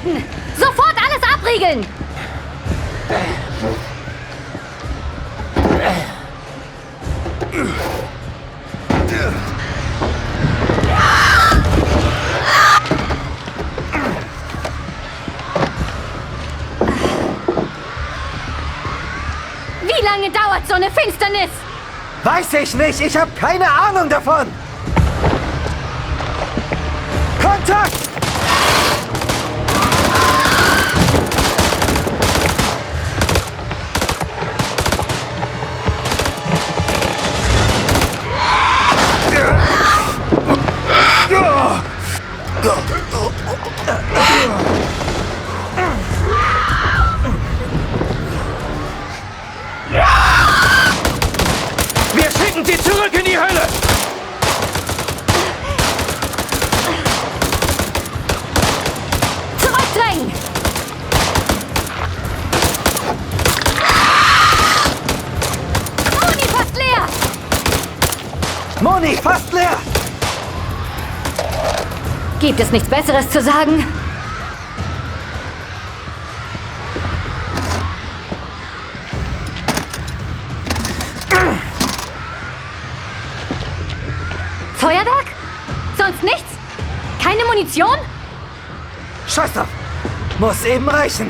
Anhalten! Sofort alles abriegeln! Wie lange dauert so eine Finsternis? Weiß ich nicht, ich habe keine Ahnung davon. Kontakt! Wir schicken sie zurück in die Hölle! Zurückdrängen! Moni fast leer! Moni, fast leer! Gibt es nichts Besseres zu sagen? Feuerwerk? Sonst nichts? Keine Munition? Scheiß drauf! Muss eben reichen.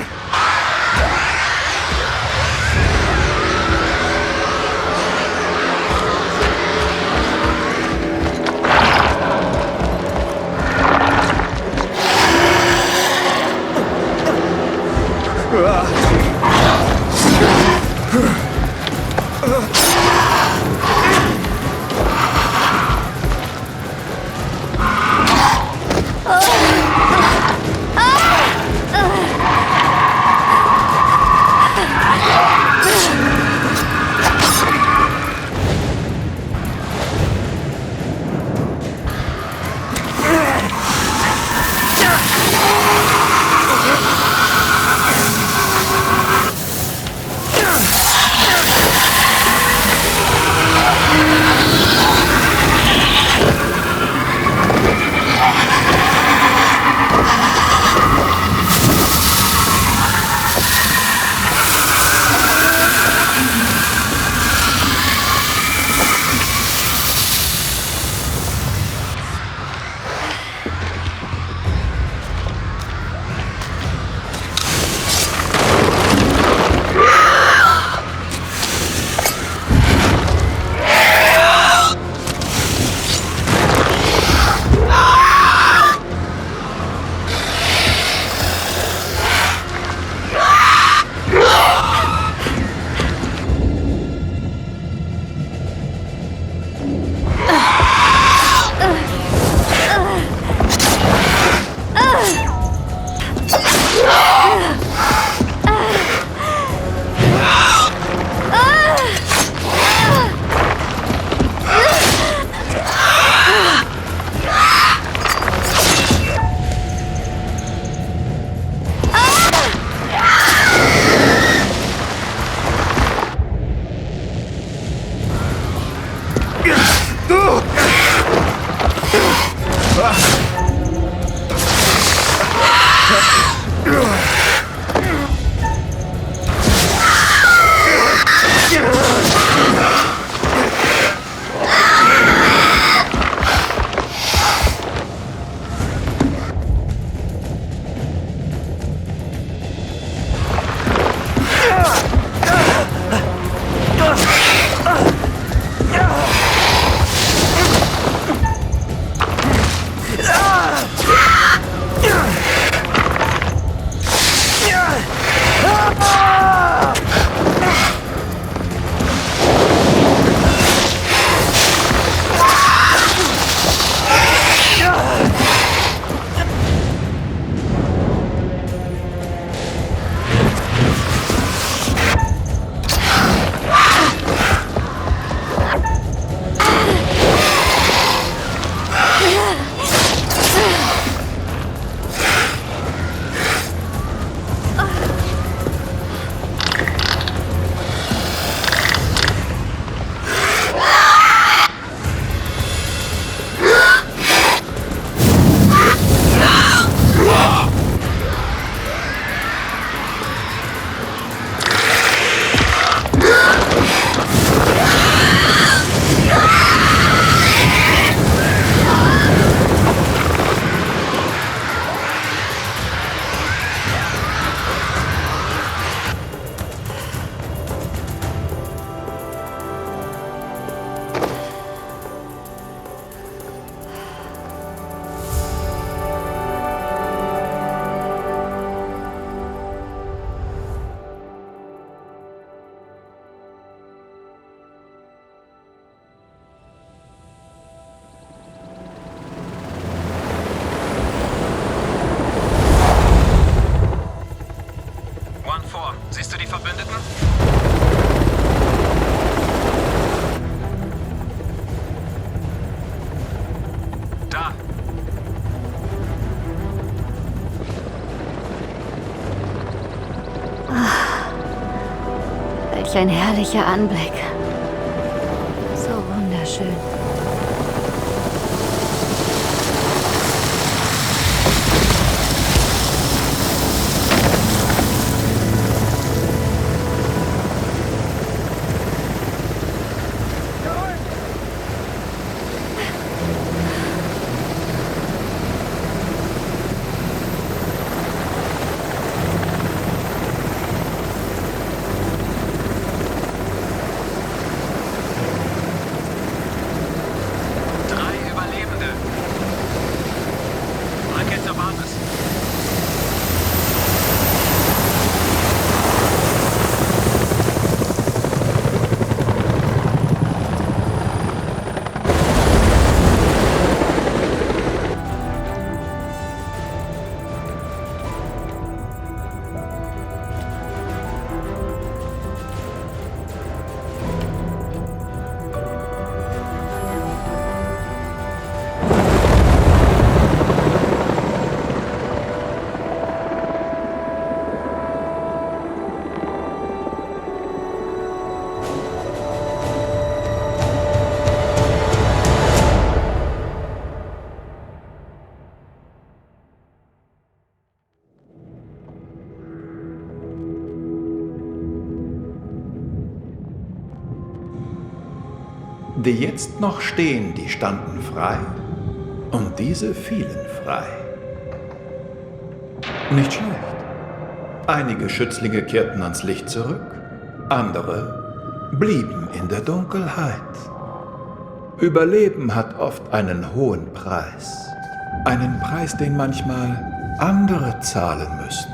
Welch ein herrlicher Anblick. So wunderschön. Die jetzt noch stehen, die standen frei, und diese fielen frei. Nicht schlecht. Einige Schützlinge kehrten ans Licht zurück, andere blieben in der Dunkelheit. Überleben hat oft einen hohen Preis. Einen Preis, den manchmal andere zahlen müssen.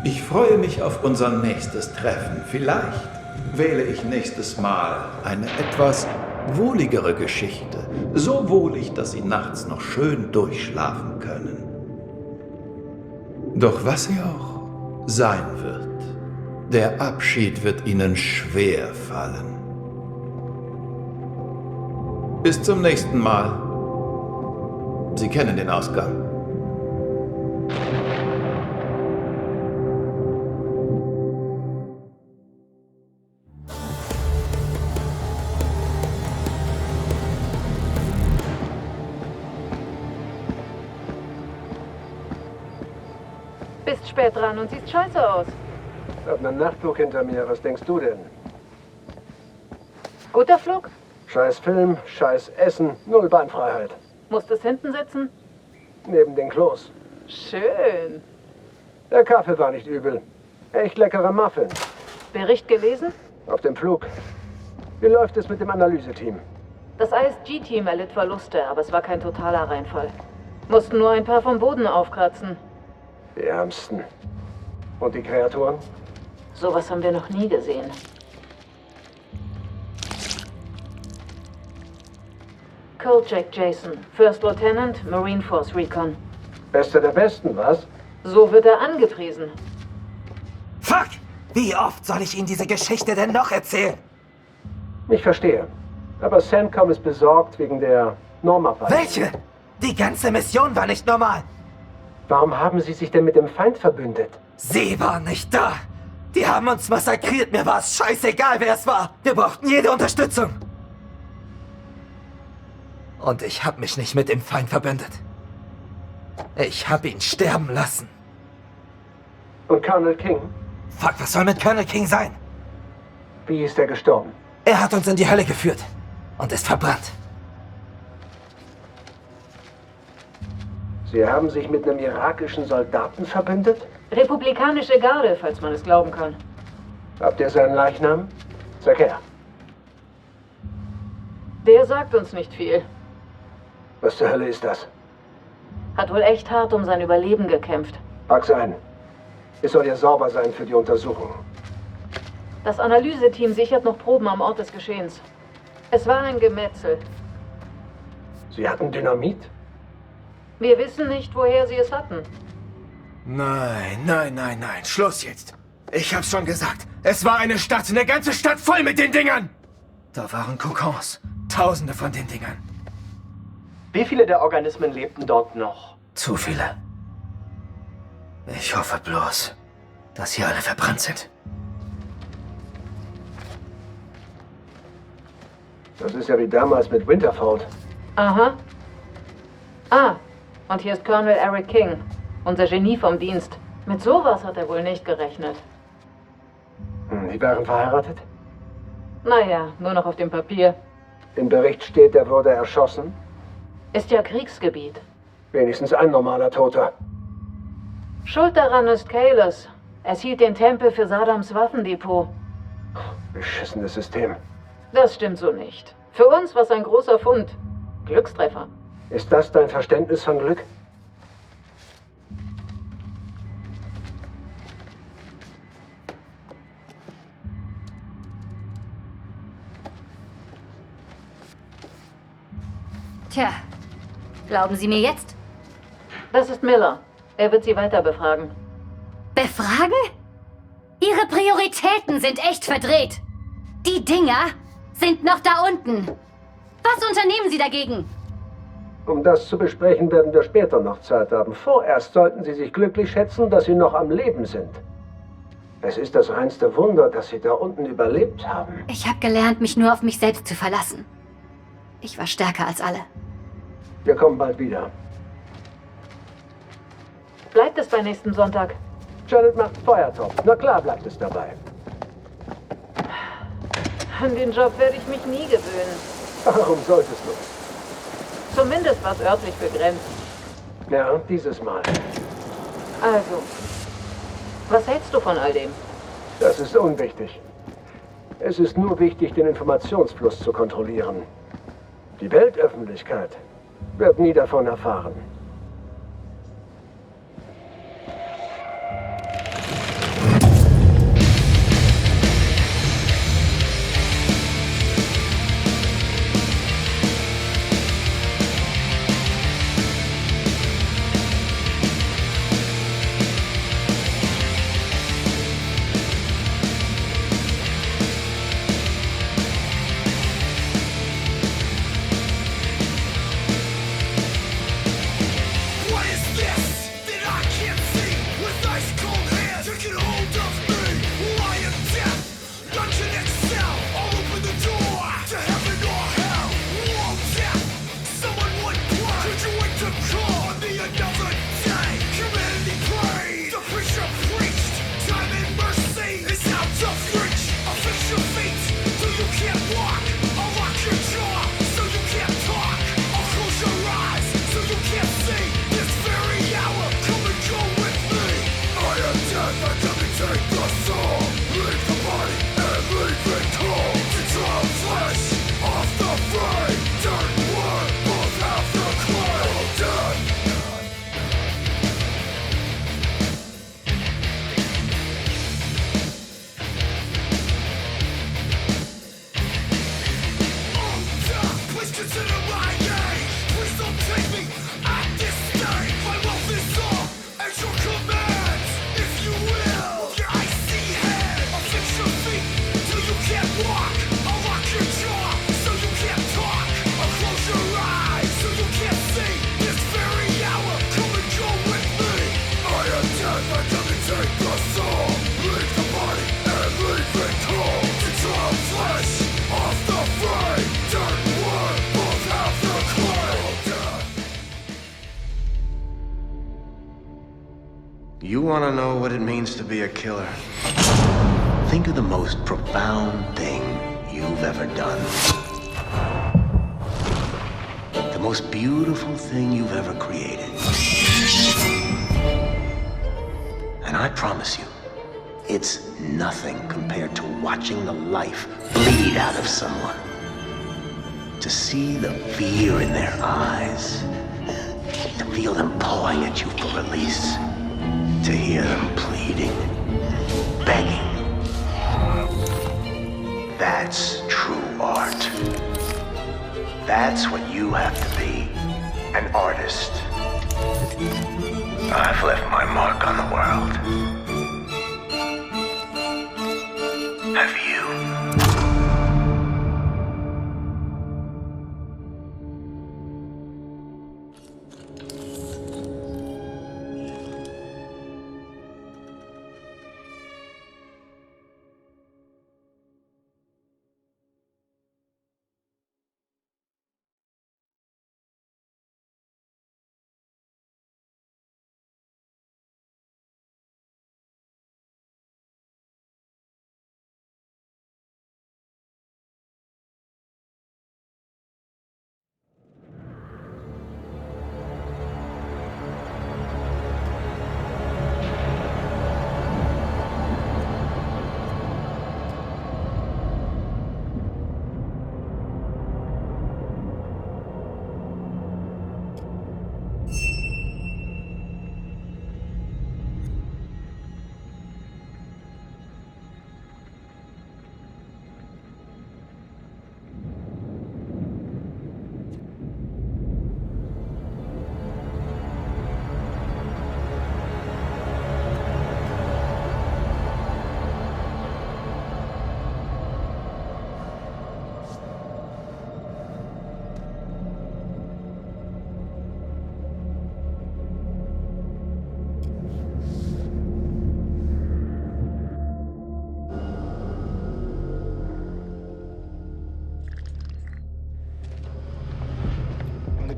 Ich freue mich auf unser nächstes Treffen. Vielleicht wähle ich nächstes Mal eine etwas wohligere Geschichte. So wohlig, dass Sie nachts noch schön durchschlafen können. Doch was sie auch sein wird, der Abschied wird Ihnen schwer fallen. Bis zum nächsten Mal. Sie kennen den Ausgang. Bist spät dran und siehst scheiße aus. Ich hab einen Nachtflug hinter mir. Was denkst du denn? Guter Flug? Scheiß Film, scheiß Essen, null Beinfreiheit. Musstest hinten sitzen? Neben den Klos. Schön. Der Kaffee war nicht übel. Echt leckere Muffins. Bericht gelesen? Auf dem Flug. Wie läuft es mit dem Analyseteam? Das ISG-Team erlitt Verluste, aber es war kein totaler Reinfall. Mussten nur ein paar vom Boden aufkratzen. Die Ärmsten. Und die Kreaturen? Sowas haben wir noch nie gesehen. Kolchak Jason, First Lieutenant, Marine Force Recon. Bester der Besten, was? So wird er angepriesen. Fuck! Wie oft soll ich Ihnen diese Geschichte denn noch erzählen? Ich verstehe. Aber CENTCOM ist besorgt wegen der Normabweichung. Welche? Die ganze Mission war nicht normal. Warum haben Sie sich denn mit dem Feind verbündet? Sie waren nicht da. Die haben uns massakriert. Mir war es scheißegal, wer es war. Wir brauchten jede Unterstützung. Und ich habe mich nicht mit dem Feind verbündet. Ich habe ihn sterben lassen. Und Colonel King? Fuck, was soll mit Colonel King sein? Wie ist er gestorben? Er hat uns in die Hölle geführt und ist verbrannt. Sie haben sich mit einem irakischen Soldaten verbündet? Republikanische Garde, falls man es glauben kann. Habt ihr seinen Leichnam? Sag her. Der sagt uns nicht viel. Was zur Hölle ist das? Hat wohl echt hart um sein Überleben gekämpft. Pack sein. Es soll ja sauber sein für die Untersuchung. Das Analyseteam sichert noch Proben am Ort des Geschehens. Es war ein Gemetzel. Sie hatten Dynamit? Wir wissen nicht, woher sie es hatten. Nein, nein, nein, nein. Schluss jetzt. Ich hab's schon gesagt. Es war eine Stadt, eine ganze Stadt voll mit den Dingern. Da waren Kokons. Tausende von den Dingern. Wie viele der Organismen lebten dort noch? Zu viele. Ich hoffe bloß, dass sie alle verbrannt sind. Das ist ja wie damals mit Winterford. Aha. Ah, und hier ist Colonel Eric King, unser Genie vom Dienst. Mit sowas hat er wohl nicht gerechnet. Die waren verheiratet? Naja, nur noch auf dem Papier. Im Bericht steht, er wurde erschossen. Ist ja Kriegsgebiet. Wenigstens ein normaler Toter. Schuld daran ist Kalos. Es hielt den Tempel für Saddams Waffendepot. Beschissenes System. Das stimmt so nicht. Für uns war es ein großer Fund. Glückstreffer. Ist das dein Verständnis von Glück? Tja, glauben Sie mir jetzt? Das ist Miller. Er wird Sie weiter befragen. Befragen? Ihre Prioritäten sind echt verdreht. Die Dinger sind noch da unten. Was unternehmen Sie dagegen? Um das zu besprechen, werden wir später noch Zeit haben. Vorerst sollten Sie sich glücklich schätzen, dass Sie noch am Leben sind. Es ist das reinste Wunder, dass Sie da unten überlebt haben. Ich habe gelernt, mich nur auf mich selbst zu verlassen. Ich war stärker als alle. Wir kommen bald wieder. Bleibt es bei nächsten Sonntag? Janet macht Feuertopf. Na klar bleibt es dabei. An den Job werde ich mich nie gewöhnen. Warum solltest du? Zumindest was örtlich begrenzt. Ja, dieses Mal. Also, was hältst du von all dem? Das ist unwichtig. Es ist nur wichtig, den Informationsfluss zu kontrollieren. Die Weltöffentlichkeit wird nie davon erfahren. You want to know what it means to be a killer? Think of the most profound thing you've ever done. The most beautiful thing you've ever created. And I promise you, it's nothing compared to watching the life bleed out of someone. To see the fear in their eyes. To feel them pawing at you for release. To hear them pleading, begging. That's true art. That's what you have to be, an artist. I've left my mark on the world. Have you?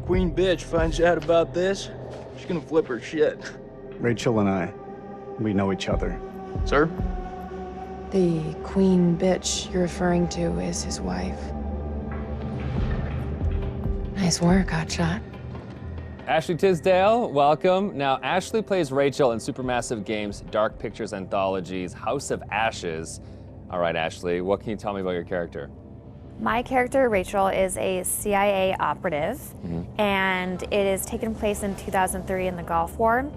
queen bitch finds out about this, she's gonna flip her shit. Rachel and I, we know each other. Sir? The queen bitch you're referring to is his wife. Nice work, Hotshot. Ashley Tisdale, welcome. Now, Ashley plays Rachel in Supermassive Games' Dark Pictures Anthology's House of Ashes. All right, Ashley, what can you tell me about your character? My character, Rachel, is a CIA operative, and it is taken place in 2003 in the Gulf War,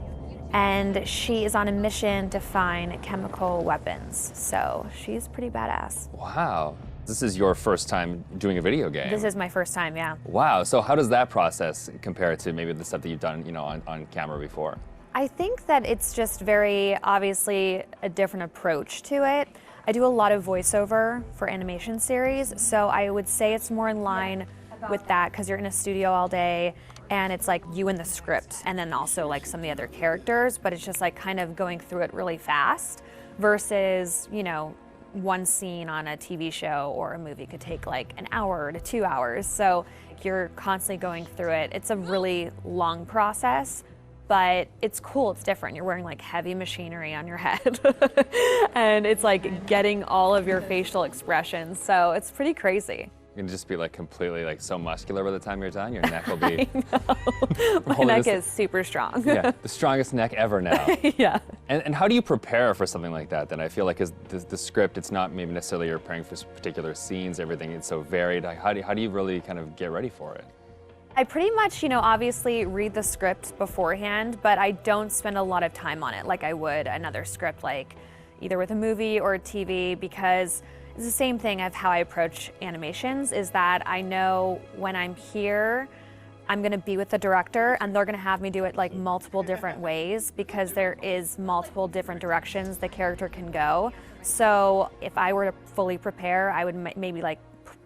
and she is on a mission to find chemical weapons, so she's pretty badass. Wow. This is your first time doing a video game. This is my first time, yeah. Wow, so how does that process compare to maybe the stuff that you've done, on camera before? I think that it's just very obviously a different approach to it. I do a lot of voiceover for animation series, so I would say it's more in line with that because you're in a studio all day and it's like you and the script and then also like some of the other characters, but it's just like kind of going through it really fast versus, one scene on a TV show or a movie could take like an hour to 2 hours. So you're constantly going through it. It's a really long process, but it's cool, it's different. You're wearing like heavy machinery on your head and it's like getting all of your facial expressions. So it's pretty crazy. You can just be like completely like so muscular by the time you're done. Your neck will be. My neck is super strong. Yeah, the strongest neck ever now. Yeah. And how do you prepare for something like that? Then I feel like the script, it's not maybe necessarily you're preparing for particular scenes. Everything is so varied. How do you really kind of get ready for it? I pretty much, obviously read the script beforehand, but I don't spend a lot of time on it like I would another script, like either with a movie or a TV, because it's the same thing of how I approach animations, is that I know when I'm here, I'm gonna be with the director and they're gonna have me do it like multiple different ways because there is multiple different directions the character can go. So if I were to fully prepare, I would maybe like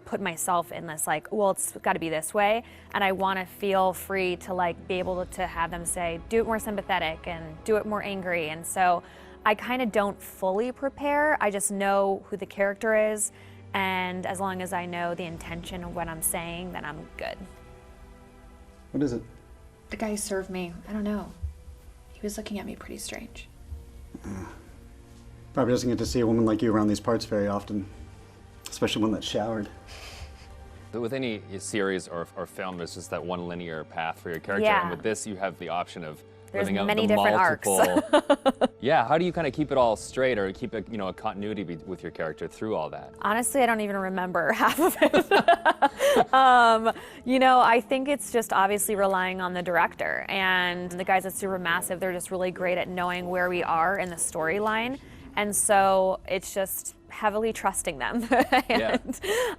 put myself in this like, well, it's gotta be this way. And I wanna feel free to like be able to have them say, do it more sympathetic and do it more angry. And so I kind of don't fully prepare. I just know who the character is. And as long as I know the intention of what I'm saying, then I'm good. What is it? The guy who served me, I don't know. He was looking at me pretty strange. Probably doesn't get to see a woman like you around these parts very often, especially one that's showered. With any series or film, there's just that one linear path for your character. Yeah. And with this, you have the option of There's living out many the different multiple. arcs. Yeah, how do you kind of keep it all straight or keep a continuity with your character through all that? Honestly, I don't even remember half of it. I think it's just obviously relying on the director. And the guys at Supermassive, they're just really great at knowing where we are in the storyline. And so it's just heavily trusting them.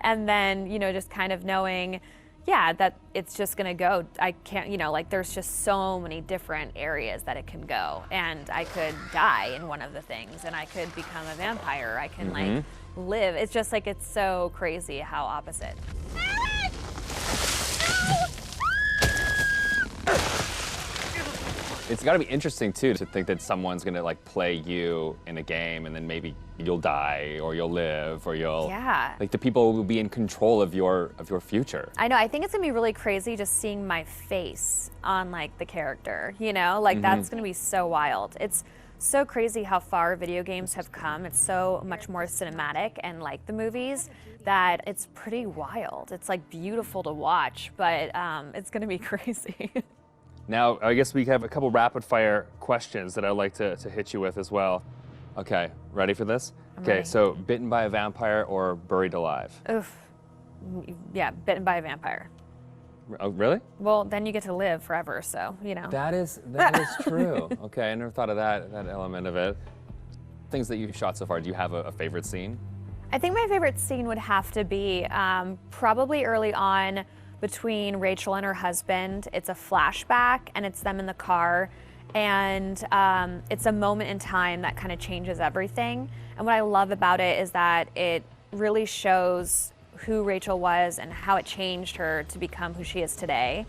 And then, just kind of knowing, that it's just gonna go. I can't, there's just so many different areas that it can go. And I could die in one of the things and I could become a vampire. I can like live. It's just like, it's so crazy how opposite. It's got to be interesting too to think that someone's gonna like play you in a game and then maybe you'll die or you'll live or you'll like the people will be in control of your future. I know. I think it's gonna be really crazy just seeing my face on like the character. That's gonna be so wild. It's so crazy how far video games have come. It's so much more cinematic and like the movies that it's pretty wild. It's like beautiful to watch, but it's gonna be crazy. Now, I guess we have a couple rapid fire questions that I'd like to hit you with as well. Okay, ready for this? Okay, so bitten by a vampire or buried alive? Oof. Yeah, bitten by a vampire. Oh, really? Well, then you get to live forever, so, That is true. Okay, I never thought of that element of it. Things that you've shot so far, do you have a favorite scene? I think my favorite scene would have to be probably early on between Rachel and her husband. It's a flashback and it's them in the car, and it's a moment in time that kind of changes everything. And what I love about it is that it really shows who Rachel was and how it changed her to become who she is today.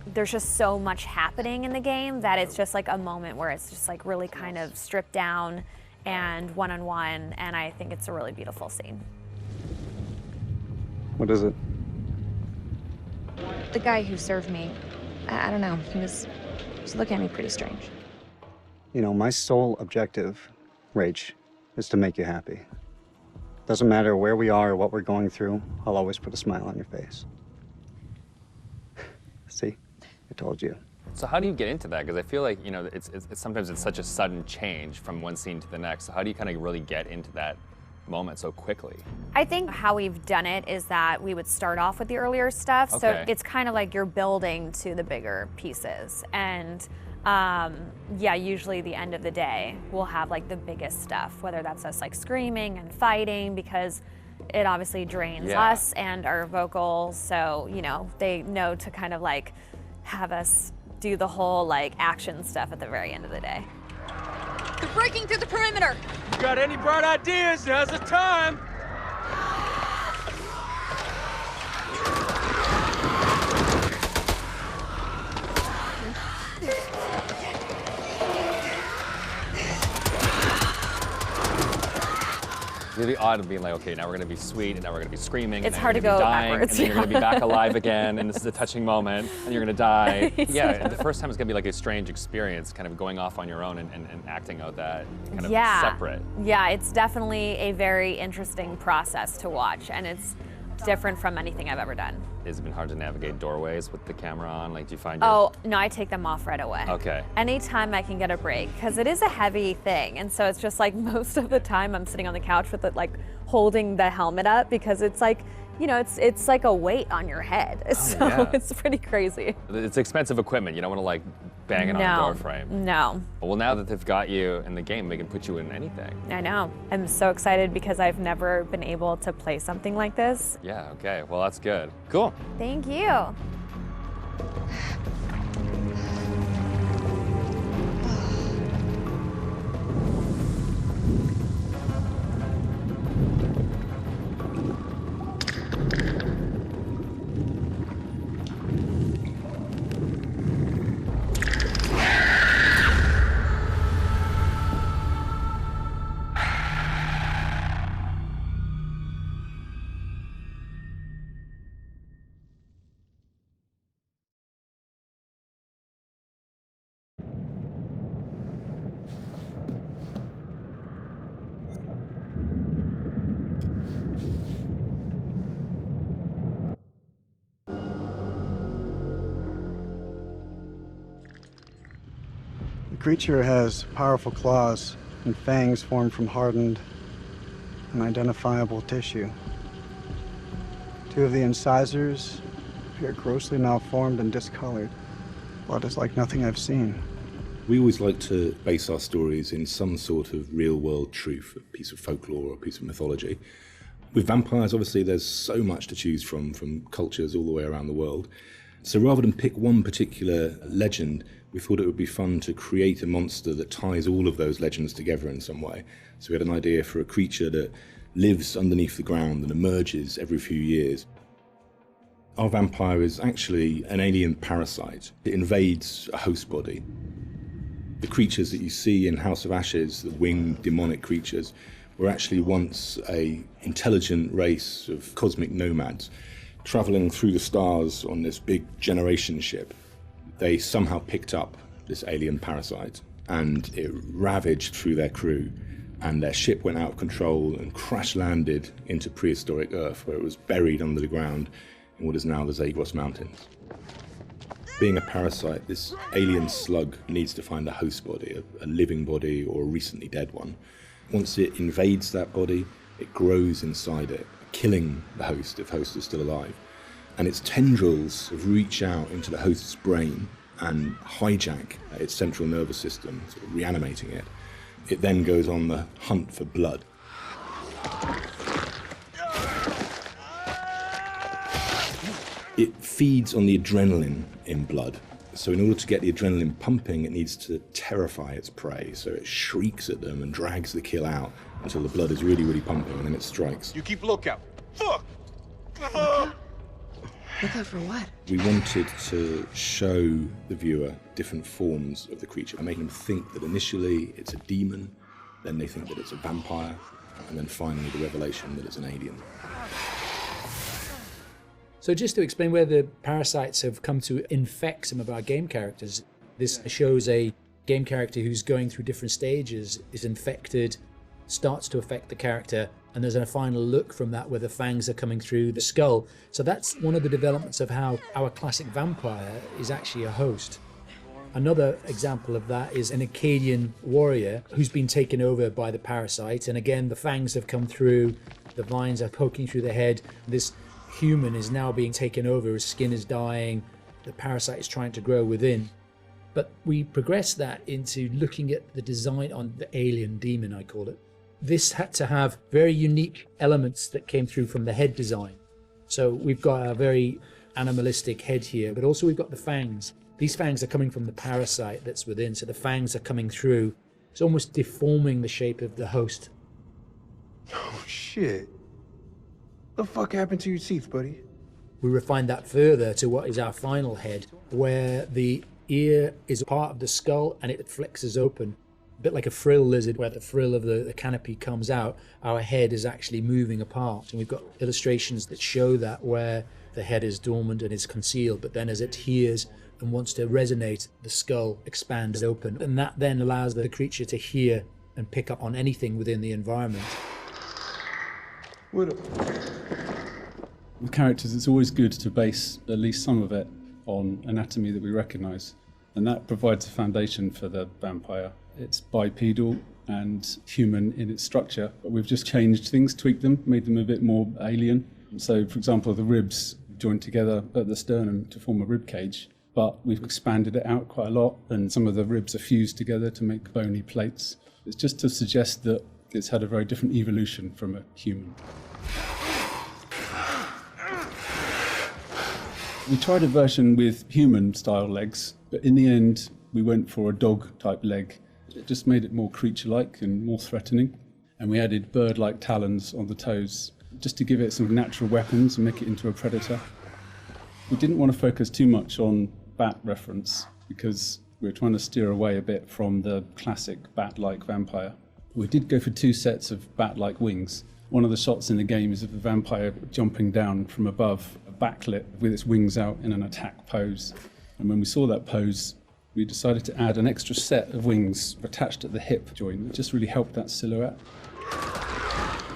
There's just so much happening in the game that it's just like a moment where it's just like really kind of stripped down and one-on-one, and I think it's a really beautiful scene. What is it? The guy who served me, I don't know. He was looking at me pretty strange. You know, my sole objective, Rach, is to make you happy. Doesn't matter where we are or what we're going through, I'll always put a smile on your face. See? I told you. So how do you get into that? Because I feel like, you know, it's sometimes it's such a sudden change from one scene to the next. So how do you kind of really get into that moment so quickly? I think how we've done it is that we would start off with the earlier stuff. Okay. So it's kind of like you're building to the bigger pieces. And yeah, usually the end of the day, we'll have like the biggest stuff, whether that's us like screaming and fighting, because it obviously drains us and our vocals. So, you know, they know to kind of like have us do the whole like action stuff at the very end of the day. They're breaking through the perimeter. You got any bright ideas? Now's the time. It's really odd of being like, okay, now we're gonna be sweet, and now we're gonna be screaming. It's and hard then to you're gonna go be dying, backwards. And then you're gonna be back alive again, and this is a touching moment, and you're gonna die. Yeah, Yeah. and the first time it's gonna be like a strange experience, kind of going off on your own and acting out that kind of separate. Yeah, it's definitely a very interesting process to watch, and it's different from anything I've ever done. Has it been hard to navigate doorways with the camera on? Like, do you find your... Oh, no, I take them off right away. Okay. Anytime I can get a break, because it is a heavy thing, and so it's just like most of the time I'm sitting on the couch with it, like holding the helmet up, because it's like, you know, it's like a weight on your head. So yeah. it's pretty crazy. It's expensive equipment. You don't want to like bang it on a door frame. No. Well, now that they've got you in the game, they can put you in anything. I know. I'm so excited because I've never been able to play something like this. Yeah, okay. Well, that's good. Cool. Thank you. The creature has powerful claws and fangs formed from hardened, unidentifiable tissue. Two of the incisors appear grossly malformed and discolored. Blood is like nothing I've seen. We always like to base our stories in some sort of real-world truth, a piece of folklore or a piece of mythology. With vampires, obviously, there's so much to choose from cultures all the way around the world. So rather than pick one particular legend, we thought it would be fun to create a monster that ties all of those legends together in some way. So we had an idea for a creature that lives underneath the ground and emerges every few years. Our vampire is actually an alien parasite. It invades a host body. The creatures that you see in House of Ashes, the winged demonic creatures, were actually once an intelligent race of cosmic nomads traveling through the stars on this big generation ship. They somehow picked up this alien parasite and it ravaged through their crew, and their ship went out of control and crash landed into prehistoric Earth, where it was buried under the ground in what is now the Zagros Mountains. Being a parasite, this alien slug needs to find a host body, a living body or a recently dead one. Once it invades that body, it grows inside it, killing the host if host is still alive. And its tendrils reach out into the host's brain and hijack its central nervous system, sort of reanimating it. It then goes on the hunt for blood. It feeds on the adrenaline in blood. So in order to get the adrenaline pumping, it needs to terrify its prey. So it shrieks at them and drags the kill out until the blood is really, really pumping, and then it strikes. You keep lookout. Fuck! Look out for what? We wanted to show the viewer different forms of the creature and make them think that initially it's a demon, then they think that it's a vampire, and then finally the revelation that it's an alien. So just to explain where the parasites have come to infect some of our game characters, this shows a game character who's going through different stages, is infected, starts to affect the character, and there's a final look from that where the fangs are coming through the skull. So that's one of the developments of how our classic vampire is actually a host. Another example of that is an Akkadian warrior who's been taken over by the parasite, and again the fangs have come through, the vines are poking through the head. This human is now being taken over, his skin is dying, the parasite is trying to grow within. But we progress that into looking at the design on the alien demon, I call it. This had to have very unique elements that came through from the head design. So we've got a very animalistic head here, but also we've got the fangs. These fangs are coming from the parasite that's within, so the fangs are coming through. It's almost deforming the shape of the host. Oh, shit. The fuck happened to your teeth, buddy? We refined that further to what is our final head, where the ear is a part of the skull and it flexes open. A bit like a frill lizard, where the frill of the canopy comes out, our head is actually moving apart. And we've got illustrations that show that, where the head is dormant and is concealed, but then as it hears and wants to resonate, the skull expands open. And that then allows the creature to hear and pick up on anything within the environment. With characters, it's always good to base at least some of it on anatomy that we recognise, and that provides a foundation for the vampire. It's bipedal and human in its structure, but we've just changed things, tweaked them, made them a bit more alien. So, for example, the ribs joined together at the sternum to form a rib cage, but we've expanded it out quite a lot, and some of the ribs are fused together to make bony plates. It's just to suggest that it's had a very different evolution from a human. We tried a version with human-style legs, but in the end, we went for a dog-type leg. It just made it more creature-like and more threatening. And we added bird-like talons on the toes, just to give it some natural weapons and make it into a predator. We didn't want to focus too much on bat reference, because we were trying to steer away a bit from the classic bat-like vampire. We did go for 2 sets of bat-like wings. One of the shots in the game is of the vampire jumping down from above, backlit with its wings out in an attack pose. And when we saw that pose, we decided to add an extra set of wings attached at the hip joint. It just really helped that silhouette.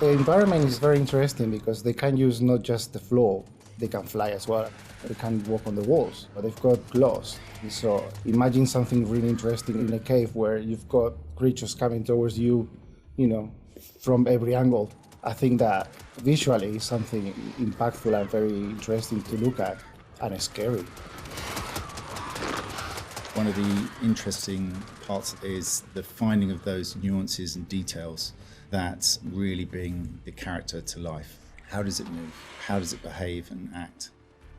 The environment is very interesting because they can use not just the floor, they can fly as well. They can walk on the walls, but they've got claws. So imagine something really interesting in a cave where you've got creatures coming towards you, from every angle. I think that visually is something impactful and very interesting to look at, and scary. One of the interesting parts is the finding of those nuances and details that really bring the character to life. How does it move? How does it behave and act?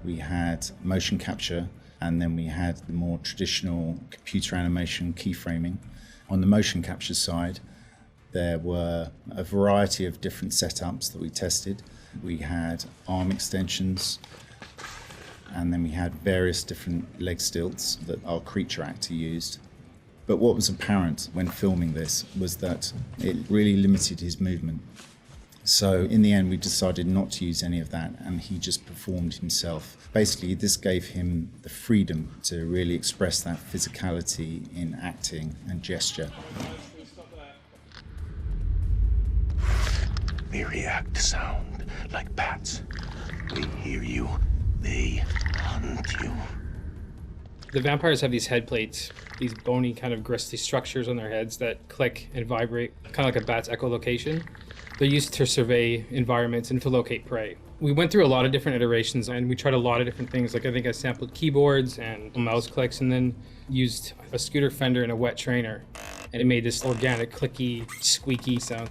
We had motion capture, and then we had the more traditional computer animation keyframing. On the motion capture side, there were a variety of different setups that we tested. We had arm extensions, and then we had various different leg stilts that our creature actor used. But what was apparent when filming this was that it really limited his movement. So in the end, we decided not to use any of that, and he just performed himself. Basically, this gave him the freedom to really express that physicality in acting and gesture. They react to sound like bats. They hear you, they hunt you. The vampires have these head plates, these bony kind of gristly structures on their heads that click and vibrate, kind of like a bat's echolocation. They're used to survey environments and to locate prey. We went through a lot of different iterations, and we tried a lot of different things. Like I think I sampled keyboards and mouse clicks, and then used a scooter fender and a wet trainer. And it made this organic, clicky, squeaky sound.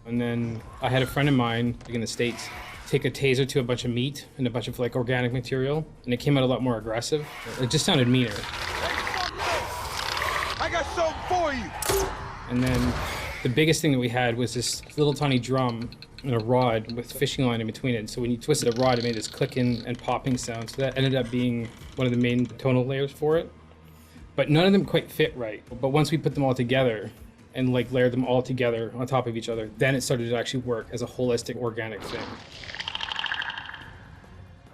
And then I had a friend of mine, in the States, take a taser to a bunch of meat and a bunch of organic material, and it came out a lot more aggressive. It just sounded meaner. I got something for you! And then the biggest thing that we had was this little tiny drum and a rod with fishing line in between it. So when you twisted a rod, it made this clicking and popping sound. So that ended up being one of the main tonal layers for it. But none of them quite fit right. But once we put them all together and layered them all together on top of each other, then it started to actually work as a holistic organic thing.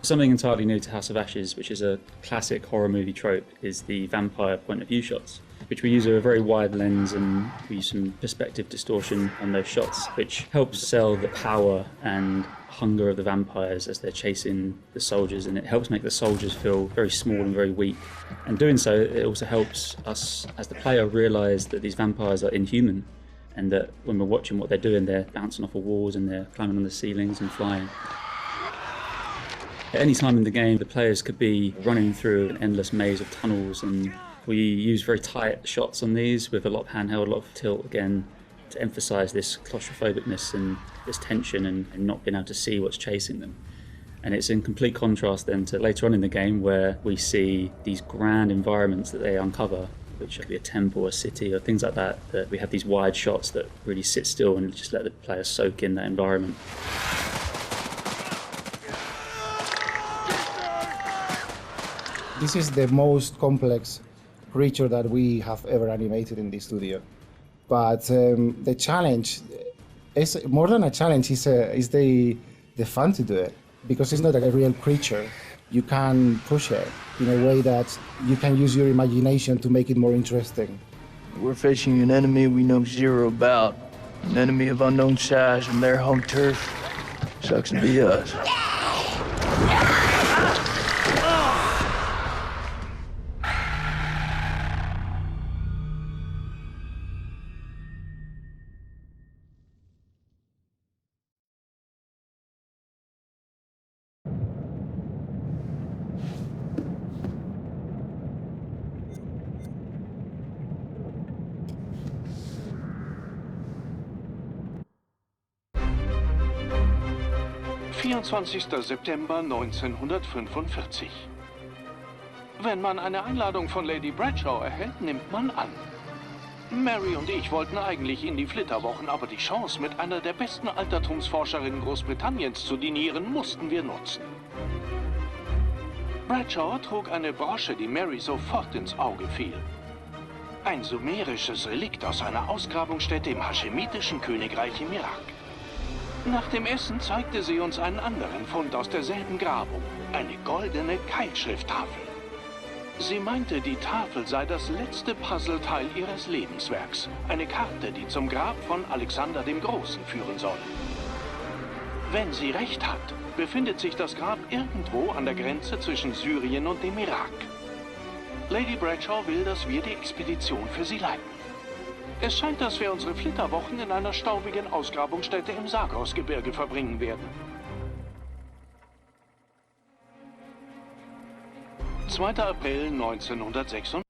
Something entirely new to House of Ashes, which is a classic horror movie trope, is the vampire point of view shots, which we use a very wide lens and we use some perspective distortion on those shots, which helps sell the power and hunger of the vampires as they're chasing the soldiers, and it helps make the soldiers feel very small and very weak. And doing so, it also helps us as the player realise that these vampires are inhuman, and that when we're watching what they're doing, they're bouncing off of walls and they're climbing on the ceilings and flying. At any time in the game, the players could be running through an endless maze of tunnels, and we use very tight shots on these with a lot of handheld, a lot of tilt again, to emphasise this claustrophobicness and this tension and not being able to see what's chasing them. And it's in complete contrast then to later on in the game where we see these grand environments that they uncover, which could be a temple, a city, or things like that, that we have these wide shots that really sit still and just let the players soak in that environment. This is the most complex creature that we have ever animated in the studio. But the challenge is more than a challenge, is the fun to do it. Because it's not a real creature. You can push it in a way that you can use your imagination to make it more interesting. We're facing an enemy we know zero about. An enemy of unknown size from their home turf. Sucks to be us. September 1945. Wenn man eine Einladung von Lady Bradshaw erhält, nimmt man an. Mary und ich wollten eigentlich in die Flitterwochen, aber die Chance, mit einer der besten Altertumsforscherinnen Großbritanniens zu dinieren, mussten wir nutzen. Bradshaw trug eine Brosche, die Mary sofort ins Auge fiel. Ein sumerisches Relikt aus einer Ausgrabungsstätte im haschemitischen Königreich im Irak. Nach dem Essen zeigte sie uns einen anderen Fund aus derselben Grabung, eine goldene Keilschrifttafel. Sie meinte, die Tafel sei das letzte Puzzleteil ihres Lebenswerks, eine Karte, die zum Grab von Alexander dem Großen führen soll. Wenn sie recht hat, befindet sich das Grab irgendwo an der Grenze zwischen Syrien und dem Irak. Lady Bradshaw will, dass wir die Expedition für sie leiten. Es scheint, dass wir unsere Flitterwochen in einer staubigen Ausgrabungsstätte im Sagrosgebirge verbringen werden. 2. April 1946.